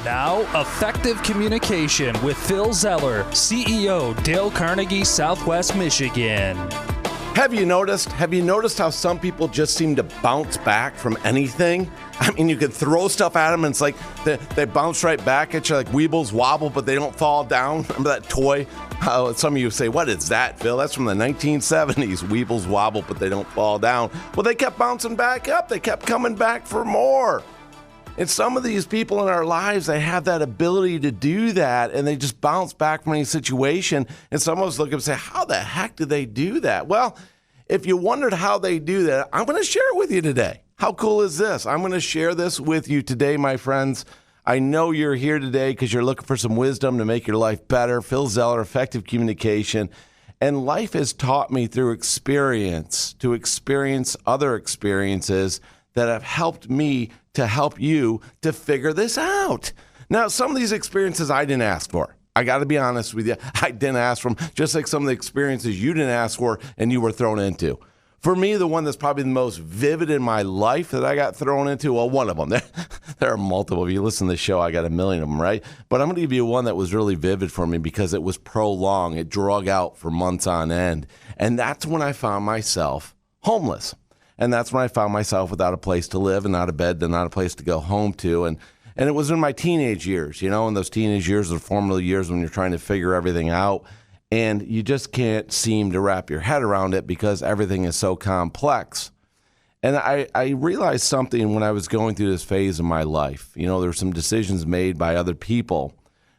Now, Effective Communication with Phil Zeller, CEO, Dale Carnegie, Southwest Michigan. Have you noticed how some people just seem to bounce back from anything? I mean, you could throw stuff at them and it's like they bounce right back at you like Weebles Wobble, but they don't fall down. Remember that toy? Some of you say, what is that, Phil? That's from the 1970s. Weebles Wobble, but they don't fall down. Well, they kept bouncing back up. They kept coming back for more. And some of these people in our lives, they have that ability to do that, and they just bounce back from any situation. And some of us look up and say, how the heck do they do that? Well, if you wondered how they do that, I'm going to share it with you today. How cool is this? I'm going to share this with you today, my friends. I know you're here today because you're looking for some wisdom to make your life better. Phil Zeller, Effective Communication. And life has taught me through experience to experience other experiences that have helped me to help you to figure this out. Now, some of these experiences I didn't ask for. I got to be honest with you. I didn't ask for them, just like some of the experiences you didn't ask for and you were thrown into. For me, the one that's probably the most vivid in my life that I got thrown into, well, one of them. There are multiple. If you listen to the show, I got a million of them, right? But I'm going to give you one that was really vivid for me because it was prolonged. It drug out for months on end. And that's when I found myself homeless. And that's when I found myself without a place to live and not a bed and not a place to go home to. And it was in my teenage years, you know, and those teenage years are the formative years when you're trying to figure everything out. And you just can't seem to wrap your head around it because everything is so complex. And I realized something when I was going through this phase of my life. You know, there were some decisions made by other people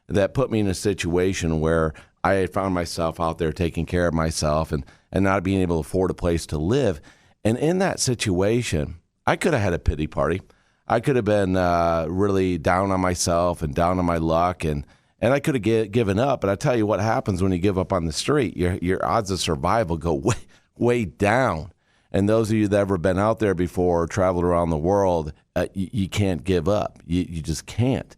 that put me in a situation where I had found myself out there taking care of myself and not being able to afford a place to live. And in that situation, I could have had a pity party. I could have been really down on myself and down on my luck, and I could have given up. But I tell you what happens when you give up on the street. Your odds of survival go way, way down. And those of you that have ever been out there before or traveled around the world, you can't give up. You just can't.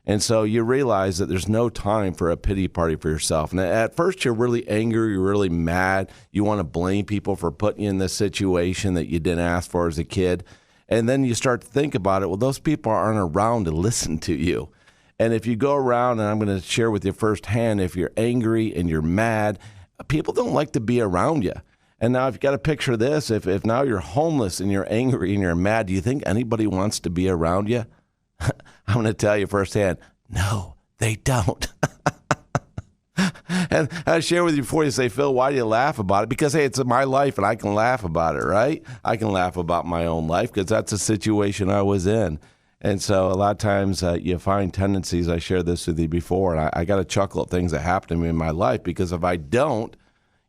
And so you realize that there's no time for a pity party for yourself. And at first you're really angry, you're really mad. You want to blame people for putting you in this situation that you didn't ask for as a kid. And then you start to think about it. Well, those people aren't around to listen to you. And if you go around, and I'm going to share with you firsthand, if you're angry and you're mad, people don't like to be around you. And now if you got to picture this, if now you're homeless and you're angry and you're mad, do you think anybody wants to be around you? I'm going to tell you firsthand, no, they don't. And I share with you before you say, Phil, why do you laugh about it? Because, hey, it's my life and I can laugh about it, right? I can laugh about my own life because that's the situation I was in. And so a lot of times you find tendencies, I shared this with you before, and I got to chuckle at things that happen to me in my life because if I don't,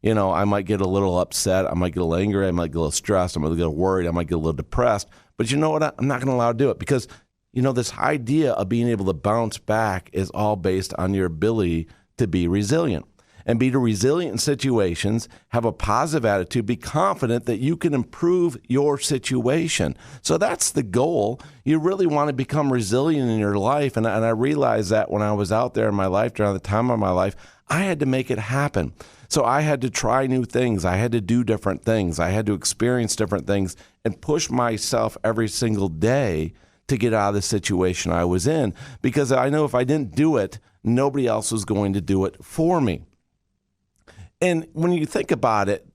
you know, I might get a little upset, I might get a little angry, I might get a little stressed, I might get a little worried, I might get a little depressed. But you know what? I'm not going to allow to do it because you know, this idea of being able to bounce back is all based on your ability to be resilient. And be resilient in situations, have a positive attitude, be confident that you can improve your situation. So that's the goal. You really want to become resilient in your life. And I realized that when I was out there in my life, during the time of my life, I had to make it happen. So I had to try new things. I had to do different things. I had to experience different things and push myself every single day to get out of the situation I was in, because I know if I didn't do it, nobody else was going to do it for me. And when you think about it,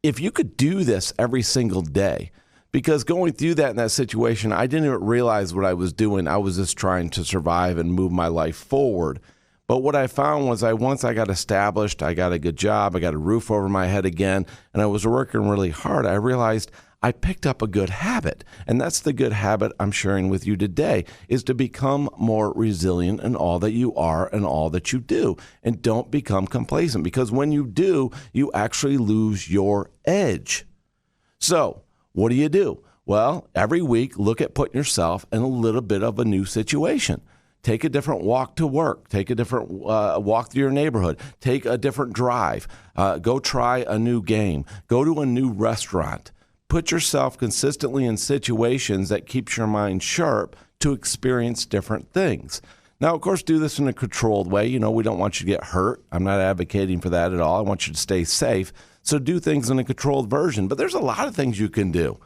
if you could do this every single day, because going through that in that situation, I didn't even realize what I was doing. I was just trying to survive and move my life forward. But what I found was once I got established, I got a good job, I got a roof over my head again, and I was working really hard, I realized I picked up a good habit. And that's the good habit I'm sharing with you today, is to become more resilient in all that you are and all that you do. And don't become complacent, because when you do, you actually lose your edge. So what do? Well, every week, look at putting yourself in a little bit of a new situation. Take a different walk to work. Take a different walk through your neighborhood. Take a different drive. Go try a new game. Go to a new restaurant. Put yourself consistently in situations that keeps your mind sharp to experience different things. Now, of course, do this in a controlled way. You know, we don't want you to get hurt. I'm not advocating for that at all. I want you to stay safe. So do things in a controlled version. But there's a lot of things you can do,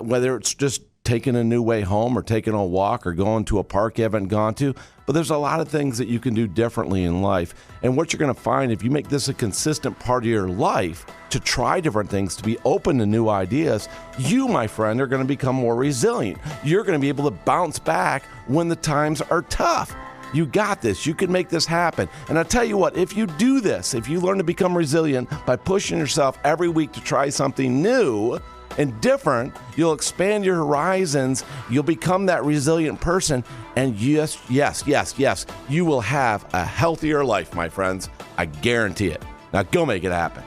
whether it's just taking a new way home or taking a walk or going to a park you haven't gone to. But there's a lot of things that you can do differently in life. And what you're going to find, if you make this a consistent part of your life, to try different things, to be open to new ideas, you, my friend, are going to become more resilient. You're going to be able to bounce back when the times are tough. You got this. You can make this happen. And I'll tell you what, if you do this, if you learn to become resilient by pushing yourself every week to try something new and different, you'll expand your horizons. You'll become that resilient person. And yes, you will have a healthier life, my friends. I guarantee it. Now go make it happen.